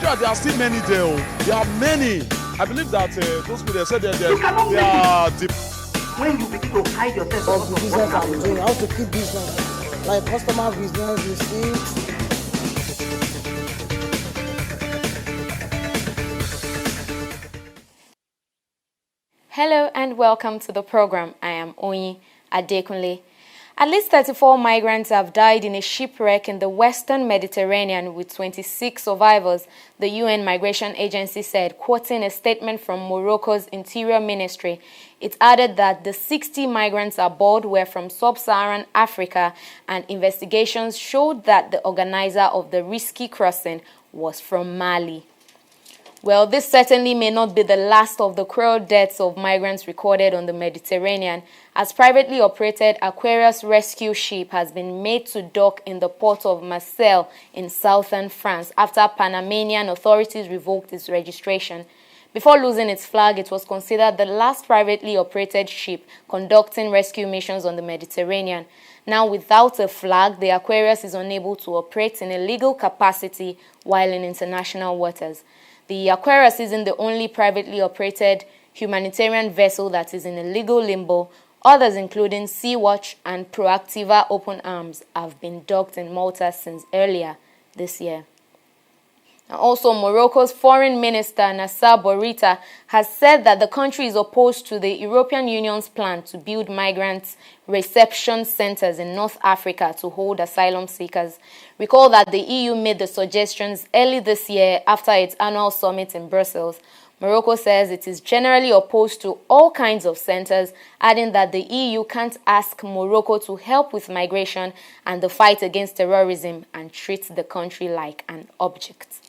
Nigeria, there are still many there. Oh. There are many. I believe that those people they said that they are deep. When you begin to hide yourself of the business I'm doing, how to keep business, like customer business, receipts. Hello and welcome to the program. I am Oyin Adekunle. At least 34 migrants have died in a shipwreck in the Western Mediterranean with 26 survivors, the UN Migration Agency said, quoting a statement from Morocco's Interior Ministry. It added that the 60 migrants aboard were from sub-Saharan Africa, and investigations showed that the organizer of the risky crossing was from Mali. Well, this certainly may not be the last of the cruel deaths of migrants recorded on the Mediterranean, as privately operated Aquarius rescue ship has been made to dock in the port of Marseille in southern France after Panamanian authorities revoked its registration. Before losing its flag, it was considered the last privately operated ship conducting rescue missions on the Mediterranean. Now, without a flag, the Aquarius is unable to operate in a legal capacity while in international waters. The Aquarius isn't the only privately operated humanitarian vessel that is in a legal limbo. Others, including Sea-Watch and Proactiva Open Arms, have been docked in Malta since earlier this year. Also, Morocco's Foreign Minister Nasser Bourita has said that the country is opposed to the European Union's plan to build migrants' reception centers in North Africa to hold asylum seekers. Recall that the EU made the suggestions early this year after its annual summit in Brussels. Morocco says it is generally opposed to all kinds of centers, adding that the EU can't ask Morocco to help with migration and the fight against terrorism and treat the country like an object.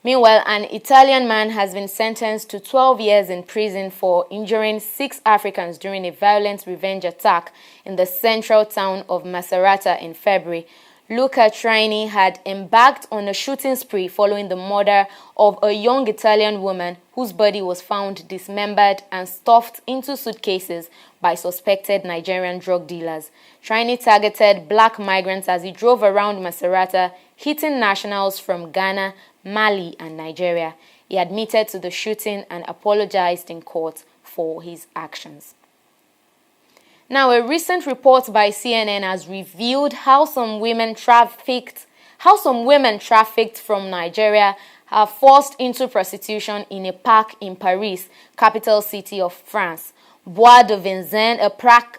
Meanwhile, an Italian man has been sentenced to 12 years in prison for injuring 6 Africans during a violent revenge attack in the central town of Macerata in February. Luca Traini had embarked on a shooting spree following the murder of a young Italian woman whose body was found dismembered and stuffed into suitcases by suspected Nigerian drug dealers. Traini targeted black migrants as he drove around Macerata, hitting nationals from Ghana, Mali, and Nigeria. He admitted to the shooting and apologized in court for his actions. Now, a recent report by CNN has revealed how some women trafficked from Nigeria are forced into prostitution in a park in Paris, capital city of France. Bois de Vincennes, a park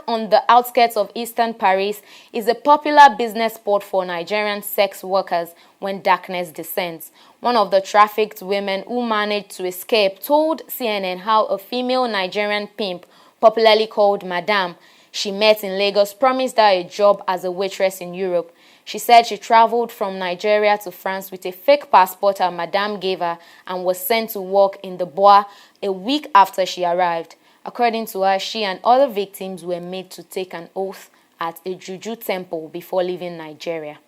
on the outskirts of eastern Paris, is a popular business spot for Nigerian sex workers when darkness descends. One of the trafficked women who managed to escape told CNN how a female Nigerian pimp, popularly called Madame, she met in Lagos, promised her a job as a waitress in Europe. She said she traveled from Nigeria to France with a fake passport her Madame gave her and was sent to work in the Bois a week after she arrived. According to her, she and other victims were made to take an oath at a Juju temple before leaving Nigeria.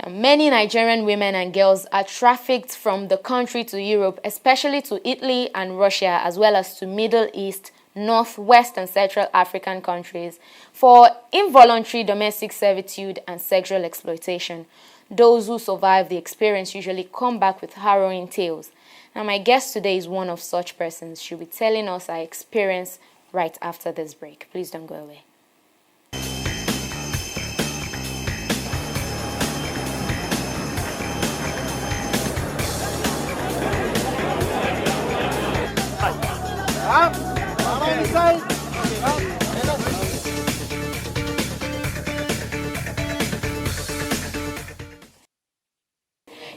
Now, many Nigerian women and girls are trafficked from the country to Europe, especially to Italy and Russia, as well as to Middle East, North, West, and Central African countries for involuntary domestic servitude and sexual exploitation. Those who survive the experience usually come back with harrowing tales. Now, my guest today is one of such persons. She'll be telling us her experience right after this break. Please don't go away.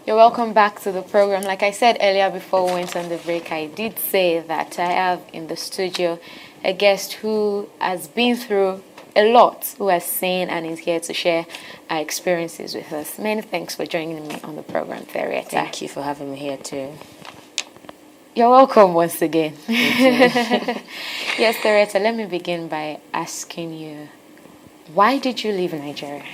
You're welcome back to the program. Like I said earlier before we went on the break, I did say that I have in the studio a guest who has been through a lot, who has seen and is here to share our experiences with us. Many thanks for joining me on the program, THERIETTA. Thank you for having me here too. You're welcome once again. Thank you. Yes, THERIETTA, let me begin by asking you, why did you leave Nigeria?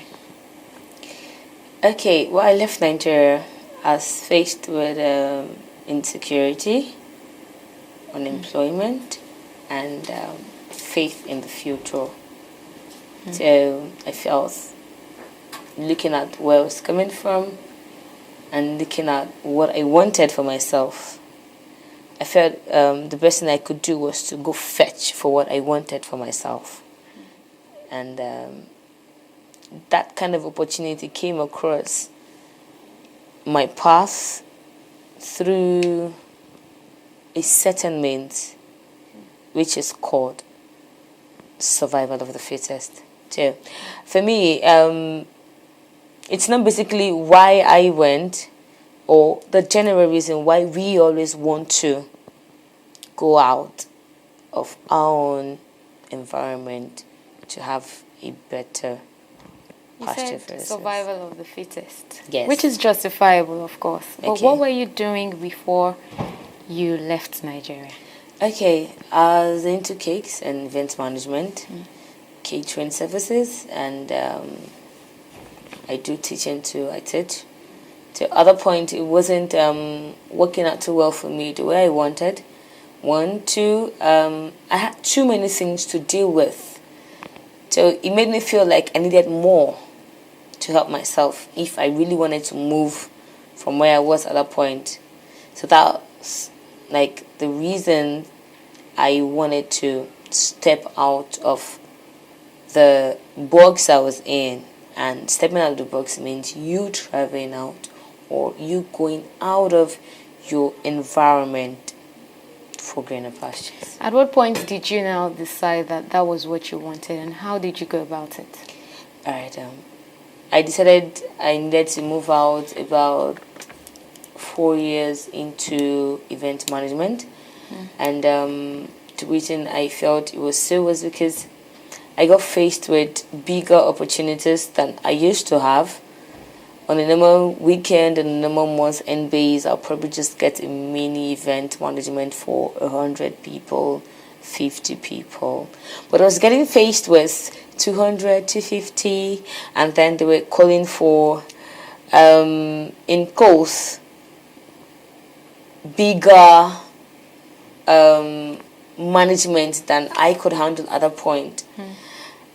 Okay, well, I left Nigeria. I was faced with insecurity, unemployment, and faith in the future. So I felt, looking at where I was coming from, and looking at what I wanted for myself, I felt the best thing I could do was to go fetch for what I wanted for myself. And that kind of opportunity came across my path through a certain means, which is called survival of the fittest. So for me, it's not basically why I went or the general reason why we always want to go out of our own environment to have a better pasture for ourselves. Survival of the fittest. Yes. Which is justifiable, of course. But Okay. what were you doing before you left Nigeria? Okay, I was into cakes and event management, catering services, and I do teaching too. I teach. To other point, it wasn't working out too well for me the way I wanted. One, two, I had too many things to deal with. So it made me feel like I needed more to help myself if I really wanted to move from where I was at that point. So that's like the reason I wanted to step out of the box I was in. And stepping out of the box means you traveling out or you going out of your environment for greener pastures. At what point did you now decide that that was what you wanted, and how did you go about it? All right. I decided I needed to move out about 4 years into event management. And the reason I felt it was so was because I got faced with bigger opportunities than I used to have. On a normal weekend and a normal month end base, I'll probably just get a mini event management for 100 people, 50 people. But I was getting faced with 200, 250, and then they were calling for, in quotes, bigger management than I could handle at that point.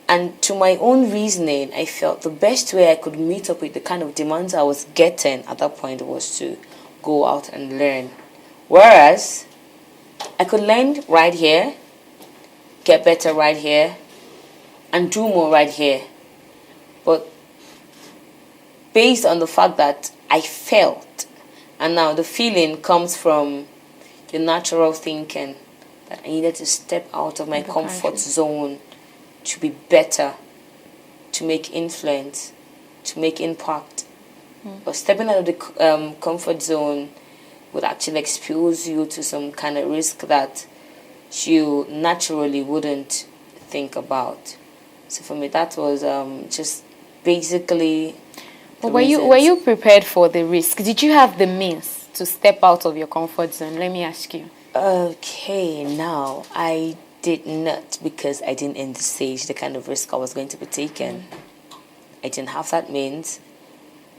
And to my own reasoning, I felt the best way I could meet up with the kind of demands I was getting at that point was to go out and learn. Whereas I could learn right here, get better right here, and do more right here. But based on the fact that I felt, and now the feeling comes from the natural thinking that I needed to step out of my comfort zone to be better, to make influence, to make impact. But stepping out of the comfort zone would actually expose you to some kind of risk that you naturally wouldn't think about. So for me, that was just basically. But were you prepared for the risk? Did you have the means to step out of your comfort zone? Let me ask you. Okay, now I did not, because I didn't envisage the kind of risk I was going to be taking. I didn't have that means,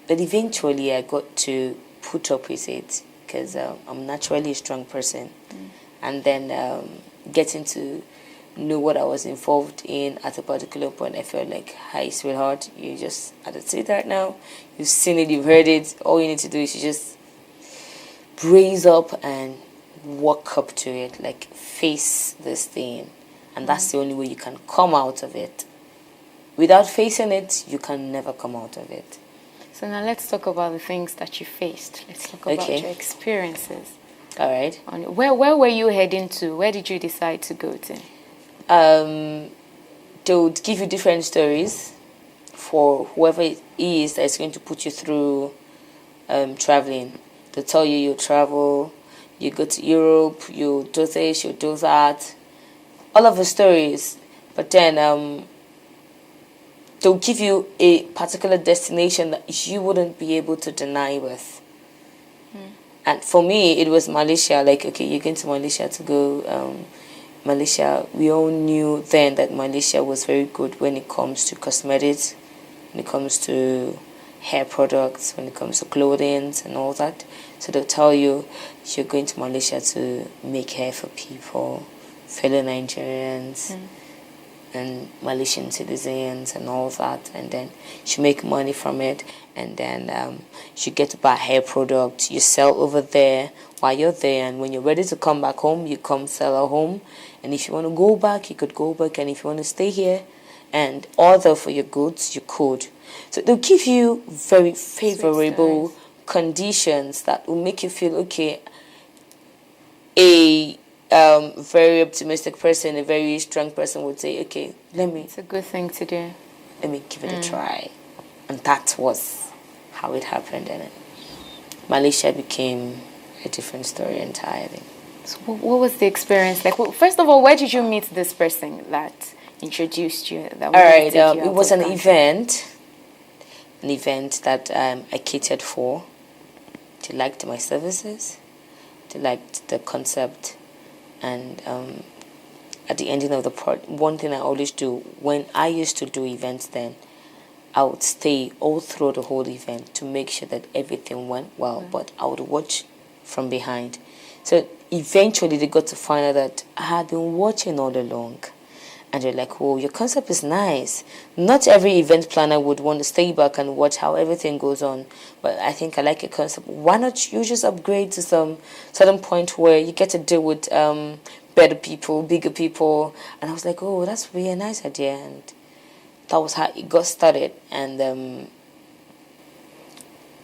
but eventually I got to put up with it because I'm naturally a strong person. And then getting to know what I was involved in at a particular point, I felt like, hi sweetheart, you just had to sit right now, you've seen it, you've heard it, all you need to do is you just brace up and walk up to it, like face this thing, and that's the only way you can come out of it. Without facing it, you can never come out of it. So now let's talk about the things that you faced. Let's talk about your experiences. All right. Where were you heading to? Where did you decide to go to? They would give you different stories for whoever it is that's going to put you through traveling. They'll tell you you travel, you go to Europe, you do this, you do that, all of the stories. But then they'll give you a particular destination that you wouldn't be able to deny with. And for me, it was Malaysia. Like, okay, you're going to Malaysia to go. Malaysia, we all knew then that Malaysia was very good when it comes to cosmetics, when it comes to hair products, when it comes to clothing and all that. So they'll tell you you're going to Malaysia to make hair for people, fellow Nigerians. and Malaysian citizens and all that, and then she make money from it, and then she get to buy hair products, you sell over there while you're there, and when you're ready to come back home, you come sell at home, and if you want to go back, you could go back, and if you want to stay here and order for your goods, you could. So they'll give you very favorable conditions that will make you feel okay. A very optimistic person, a very strong person would say, okay, It's a good thing to do. Let me give it a try. And that was how it happened. And Malaysia became a different story entirely. So what was the experience like? Well, first of all, where did you meet this person that introduced you? That all right, it was an event that I catered for. They liked my services. They liked the concept. And at the ending of the part, one thing I always do, when I used to do events then, I would stay all through the whole event to make sure that everything went well, but I would watch from behind. So eventually they got to find out that I had been watching all along. And they're like, "Whoa, your concept is nice." Not every event planner would want to stay back and watch how everything goes on. But I think I like your concept. Why not you just upgrade to some certain point where you get to deal with better people, bigger people? And I was like, "Oh, that's really a nice idea." And that was how it got started. And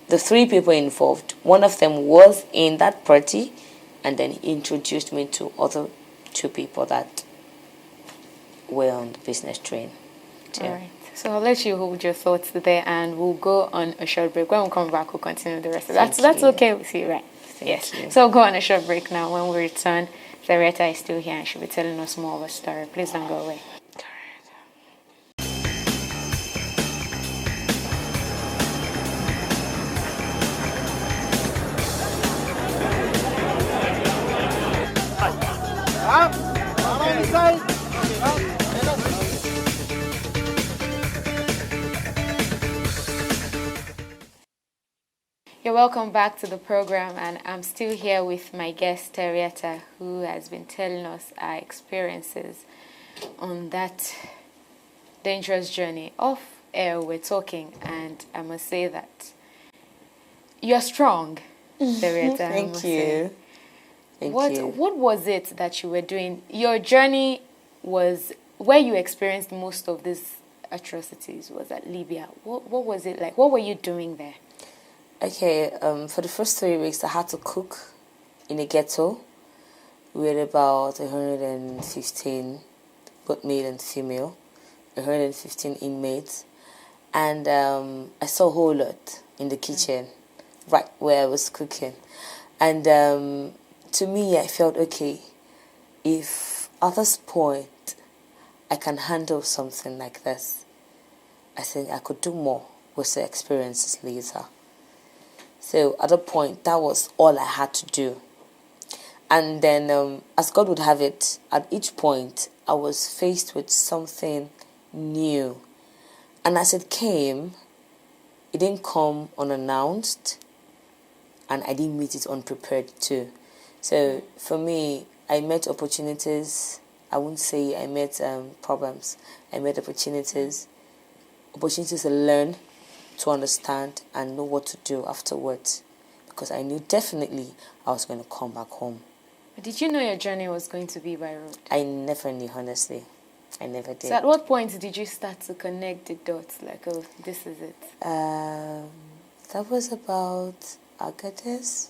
the 3 people involved, one of them was in that party, and then he introduced me to other 2 people that were on the business train. All right. So I'll let you hold your thoughts there, and we'll go on a short break. When we come back, we'll continue the rest of that. That's okay with you, right? Yes. So we'll go on a short break now. When we return, THERIETTA is still here and she'll be telling us more of a story. Please don't go away. You're welcome back to the program, and I'm still here with my guest THERIETTA, who has been telling us our experiences on that dangerous journey. Off air, we're talking, and I must say that you're strong, THERIETTA. Thank you. What was it that you were doing? Your journey was where you experienced most of these atrocities was at Libya. What was it like? What were you doing there? Okay, for the first 3 weeks, I had to cook in a ghetto. We had about 115, both male and female, 115 inmates. And I saw a whole lot in the kitchen, right where I was cooking. And to me, I felt, okay, if at this point I can handle something like this, I think I could do more with the experiences later. So at that point, that was all I had to do. And then, as God would have it, at each point, I was faced with something new. And as it came, it didn't come unannounced, and I didn't meet it unprepared too. So for me, I met opportunities. I wouldn't say I met problems. I met opportunities to learn, to understand, and know what to do afterwards. Because I knew definitely I was going to come back home. But did you know your journey was going to be by road? I never knew, honestly. I never did. So at what point did you start to connect the dots? Like, oh, this is it. That was about Agadez.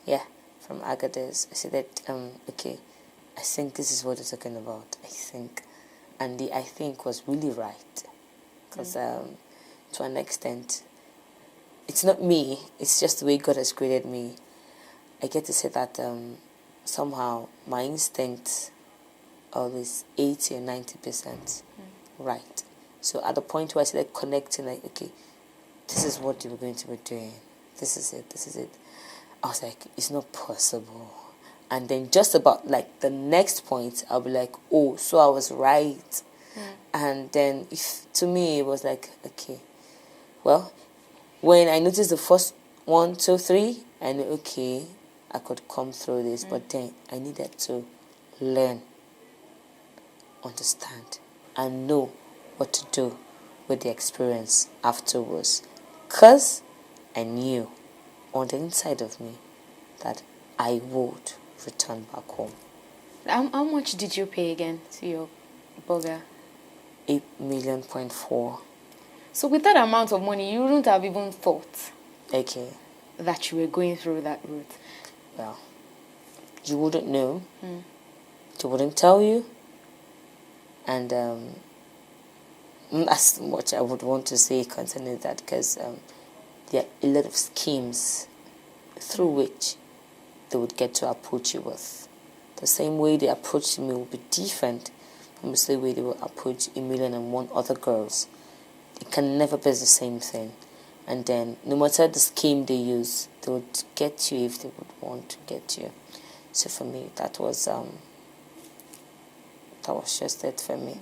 Yeah, from Agadez. I said that, okay, I think this is what you're talking about. I think. And the I think was really right. Because to an extent, it's not me. It's just the way God has created me. I get to say that somehow my instincts always 80 or 90% right. So at the point where I started connecting, like, okay, this is what you're going to be doing. This is it. I was like, it's not possible. And then just about like the next point, I'll be like, oh, so I was right. And then to me, it was like, okay, well, when I noticed the first 1, 2, 3, I knew, okay, I could come through this. But then I needed to learn, understand, and know what to do with the experience afterwards. Because I knew on the inside of me that I would return back home. How much did you pay again to your burger? 8.4 million. So with that amount of money, you wouldn't have even thought Okay. that you were going through that route. Well, you wouldn't know. They wouldn't tell you. And as much I would want to say concerning that, because there are a lot of schemes through which they would get to approach you with. The same way they approached me will be different from the same way they will approach 1,000,001 other girls. It can never be the same thing. And then, no matter the scheme they use, they would get you if they would want to get you. So for me, that was just it for me.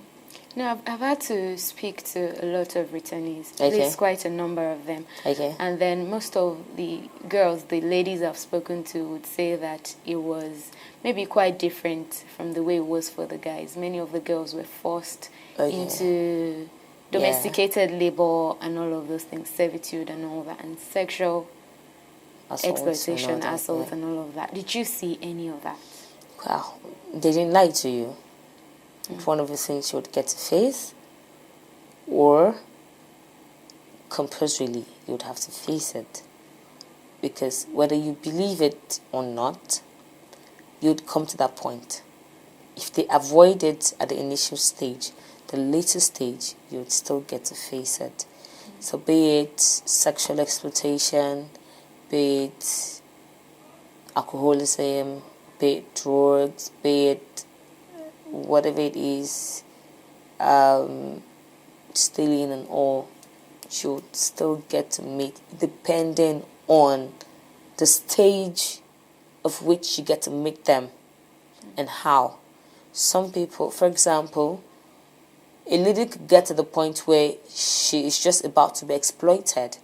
No, I've had to speak to a lot of returnees. Okay. There's quite a number of them. Okay. And then most of the girls, the ladies I've spoken to would say that it was maybe quite different from the way it was for the guys. Many of the girls were forced into domesticated labor and all of those things, servitude and all that, and sexual exploitation, assault and all of that. Did you see any of that? Well, they didn't lie to you. It's one of the things you would get to face, or compulsorily you would have to face it. Because whether you believe it or not, you'd come to that point. If they avoid it at the initial stage, the later stage, you'd still get to face it. So be it sexual exploitation, be it alcoholism, be it drugs, be it whatever it is, stealing and all, you would still get to meet, depending on the stage of which you get to meet them and how. Some people, for example, a lady could get to the point where she is just about to be exploited,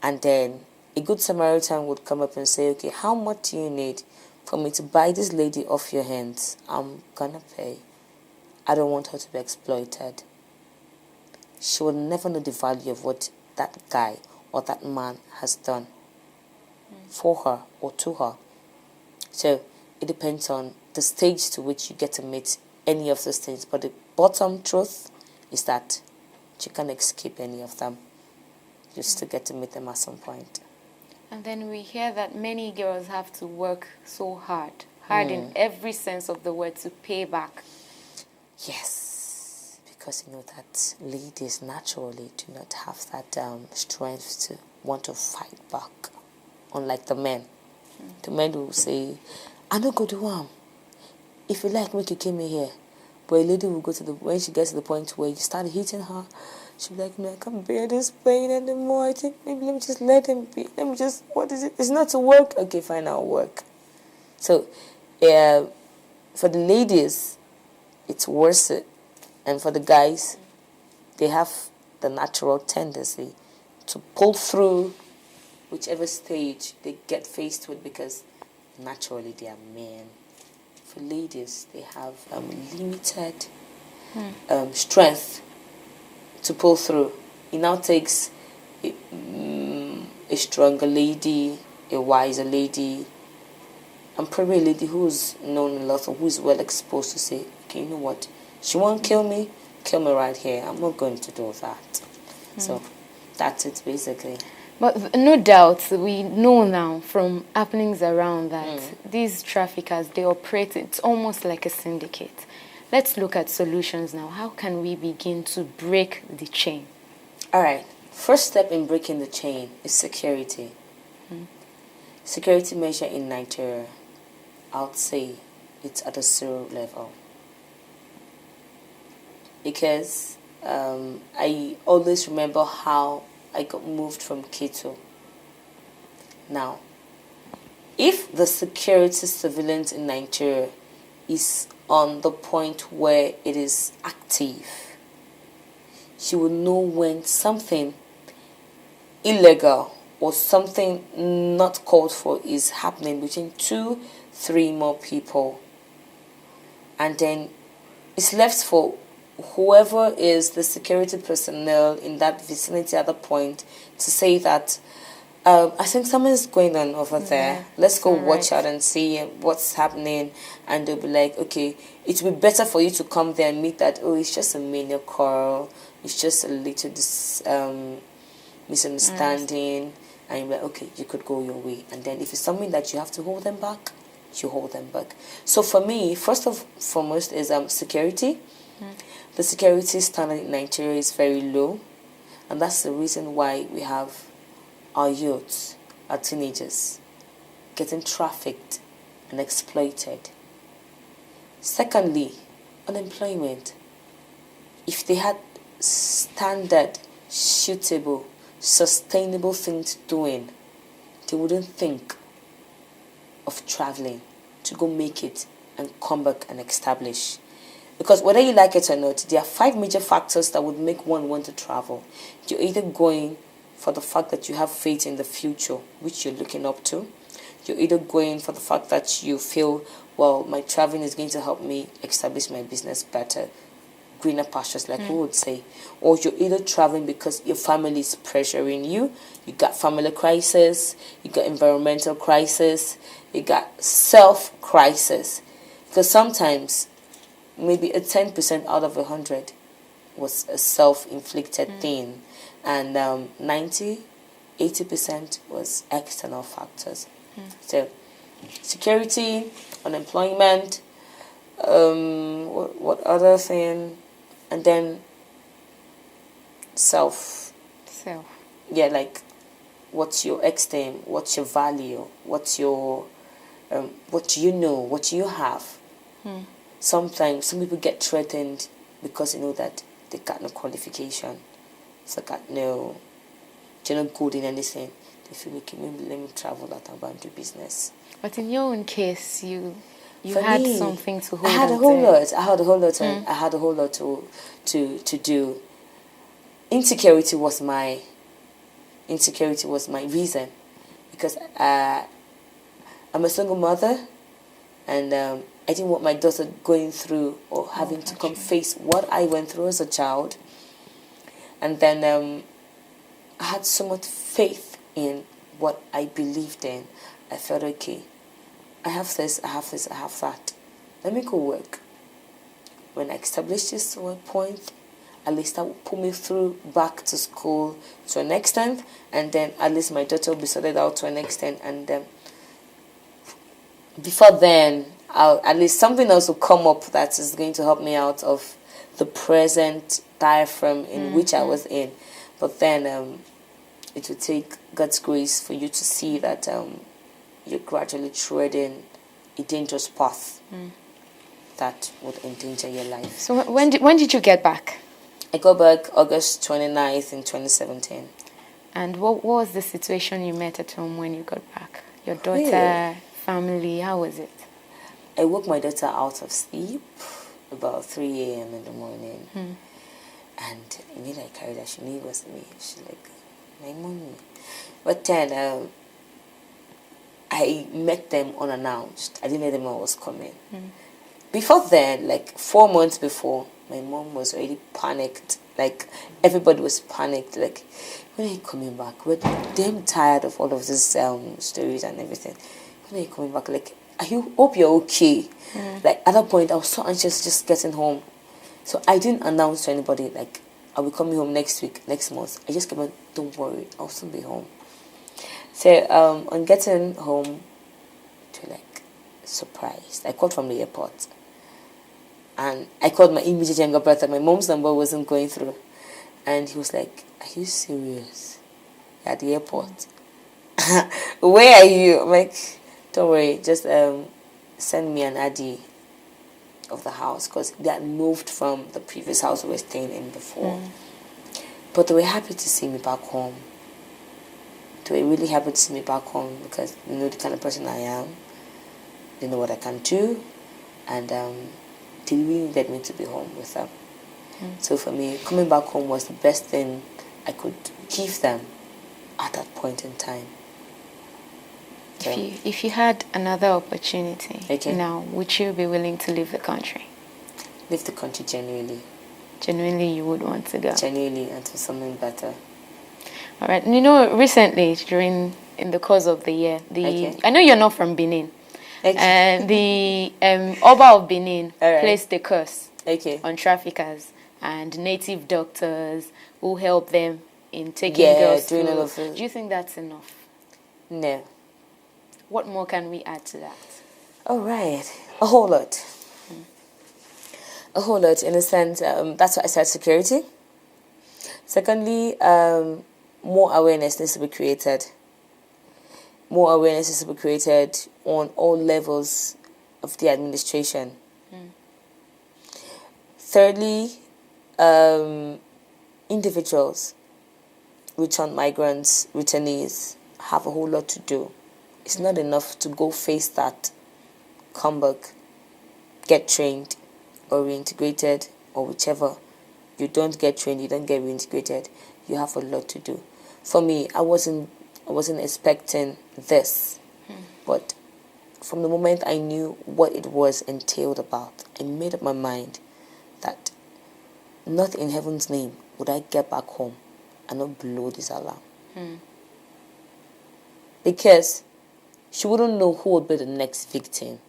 and then a good Samaritan would come up and say, okay, how much do you need for me to buy this lady off your hands? I'm gonna pay. I don't want her to be exploited. She will never know the value of what that guy or that man has done for her or to her. So it depends on the stage to which you get to meet any of those things. But the bottom truth is that you can't escape any of them. You still get to meet them at some point. And then we hear that many girls have to work so hard in every sense of the word, to pay back. Yes, because you know that ladies naturally do not have that strength to want to fight back, unlike the men. The men will say, I don't go to harm. If you like, make you came in here. But a lady will go to when she gets to the point where you start hitting her, she'll be like, no, I can't bear this pain anymore. I think maybe let me just let him be. Let me just, what is it? It's not to work. Okay, fine, I'll work. So, for the ladies, it's worse. And for the guys, they have the natural tendency to pull through whichever stage they get faced with, because naturally they are men. For ladies, they have limited strength to pull through. It now takes a stronger lady, a wiser lady, and probably a lady who's known a lot or who's well exposed to say, okay, you know what, she won't kill me right here. I'm not going to do that. So that's it basically. But no doubt, we know now from happenings around that these traffickers, they operate, it's almost like a syndicate. Let's look at solutions now. How can we begin to break the chain? All right. First step in breaking the chain is security. Security measure in Nigeria, I would say it's at a 0 level. Because I always remember how I got moved from Keto. Now, if the security surveillance in Nigeria is on the point where it is active, you will know when something illegal or something not called for is happening between 2-3 more people. And then it's left for whoever is the security personnel in that vicinity at the point to say that I think something is going on over there. Yeah, Let's go right. watch out and see what's happening. And they'll be like, okay, it will be better for you to come there and meet that, oh, it's just a minor quarrel. It's just a little misunderstanding. And you're like, okay, you could go your way. And then if it's something that you have to hold them back, you hold them back. So for me, first of foremost is security. The security standard in Nigeria is very low. And that's the reason why we have our youths, our teenagers, getting trafficked and exploited. Secondly, unemployment. If they had standard, suitable, sustainable things doing, they wouldn't think of traveling to go make it and come back and establish. Because whether you like it or not, there are 5 major factors that would make one want to travel. You're either going for the fact that you have faith in the future, which you're looking up to. You're either going for the fact that you feel, well, my traveling is going to help me establish my business better, greener pastures, like we would say. Or you're either traveling because your family is pressuring you. You got family crisis, you got environmental crisis, you got self-crisis. Because sometimes, maybe a 10% out of 100 was a self-inflicted thing. And 80% was external factors. So, security, unemployment, what other thing? And then self. Yeah, like, what's your esteem? What's your value? What's your, what you know? What you have? Sometimes some people get threatened because you know that they got no qualification. So got no, they're not good in anything. They feel like, maybe let me travel out and do business. But in your own case, you For had me, something to hold I had on a whole to. lot. I had a whole lot. I had a whole lot to do. Insecurity was my reason, because I'm a single mother, and I didn't want my daughter going through or having to come face what I went through as a child. And then I had so much faith in what I believed in. I felt, okay, I have this, I have this, I have that. Let me go work. When I established this work point, at least that would put me through back to school to an extent, and then at least my daughter will be sorted out to an extent, and before then, at least something else will come up that is going to help me out of the present diaphragm in which I was in. But then it will take God's grace for you to see that you're gradually treading a dangerous path that would endanger your life. So when did you get back? I got back August 29th in 2017. And what was the situation you met at home when you got back? Your daughter, Really? family, how was it? I woke my daughter out of sleep about 3 a.m. in the morning. And immediately I carried her. She knew it was me. She's like, my mommy. But then I met them unannounced. I didn't let them know I was coming. Before then, like 4 months before, my mom was already panicked. Like, everybody was panicked. Like, when are you coming back? We're damn tired of all of these stories and everything. When are you coming back? Like, hope you're okay. Like, at that point, I was so anxious just getting home. So I didn't announce to anybody, like, I'll be coming home next week, next month. I just kept on, don't worry, I'll soon be home. So on getting home, to like, surprised. I called from the airport. And I called my immediate younger brother. My mom's number wasn't going through. And he was like, are you serious? At the airport? Where are you? I'm like, don't worry, just send me an ID of the house, because they had moved from the previous house we were staying in before. But they were happy to see me back home. They were really happy to see me back home, because they know the kind of person I am. They know what I can do. And they really needed me to be home with them. So for me, coming back home was the best thing I could give them at that point in time. So, If you had another opportunity okay, now, would you be willing to leave the country? Leave the country genuinely. Genuinely, you would want to go. Genuinely, and to something better. All right. You know, recently, in the course of the year, I know you're not from Benin. Okay. And the Oba of Benin placed a curse on traffickers and native doctors who help them in taking girls doing all through. of it. Do you think that's enough? No. What more can we add to that? All right. A whole lot. A whole lot, in a sense. That's why I said security. Secondly, more awareness needs to be created. More awareness needs to be created on all levels of the administration. Thirdly, individuals, returned migrants, returnees, have a whole lot to do. It's not enough to go face that, come back, get trained, or reintegrated, or whichever. You don't get trained, you don't get reintegrated. You have a lot to do. For me, I wasn't expecting this, but from the moment I knew what it was entailed about, I made up my mind that not in heaven's name would I get back home and not blow this alarm. Because she wouldn't know who would be the next victim.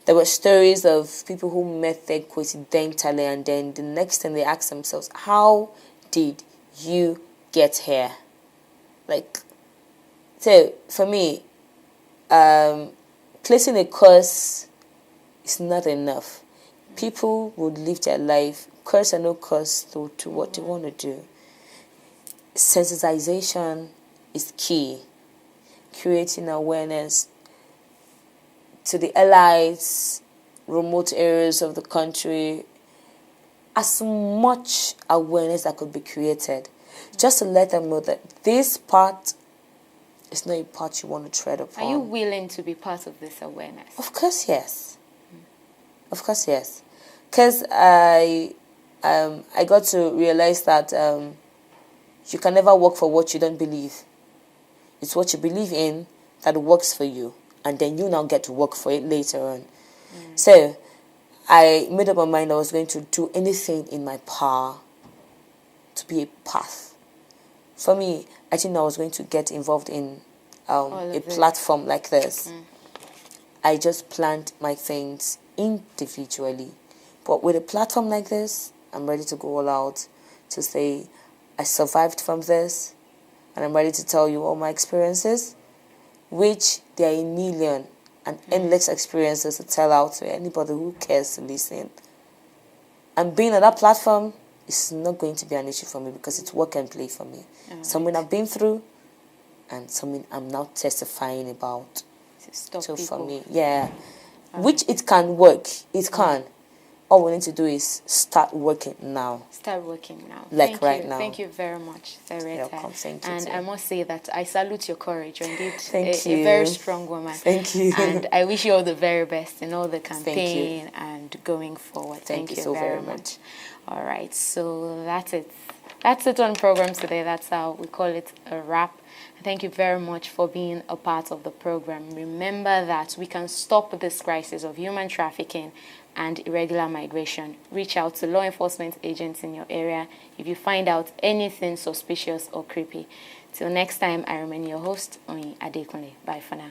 There were stories of people who met there coincidentally, and then the next thing they asked themselves, how did you get here? Like, so for me, placing a curse is not enough. People would live their life, curse or no curse, to what they want to do. Sensitization is key. Creating awareness to the allies, remote areas of the country, as much awareness that could be created, just to let them know that this part is not a part you want to tread upon. Are you willing to be part of this awareness? Of course, yes. Of course, yes. Because I got to realize that you can never work for what you don't believe. It's what you believe in that works for you, and then you now get to work for it later on. So I made up my mind I was going to do anything in my power to be a path. For me, I think I was going to get involved in a platform like this. I just planned my things individually. But with a platform like this, I'm ready to go all out to say I survived from this, and I'm ready to tell you all my experiences, which there are a million and endless experiences to tell out to anybody who cares to listen. And being on that platform is not going to be an issue for me because it's work and play for me. Something I've been through and something I'm now testifying about. So for me, which it can work. It can. All we need to do is start working now. Start working now. Like right now. Thank you very much, THERIETTA. Welcome. Thank you. And I must say that I salute your courage. You're indeed Thank you. A very strong woman. Thank you. And I wish you all the very best in all the campaign and going forward. Thank you so very much. All right. So that's it. That's it on program today. That's how we call it a wrap. Thank you very much for being a part of the program. Remember that we can stop this crisis of human trafficking and irregular migration. Reach out to law enforcement agents in your area if you find out anything suspicious or creepy. Till next time, I remain your host, Oyin Adekunle. Bye for now.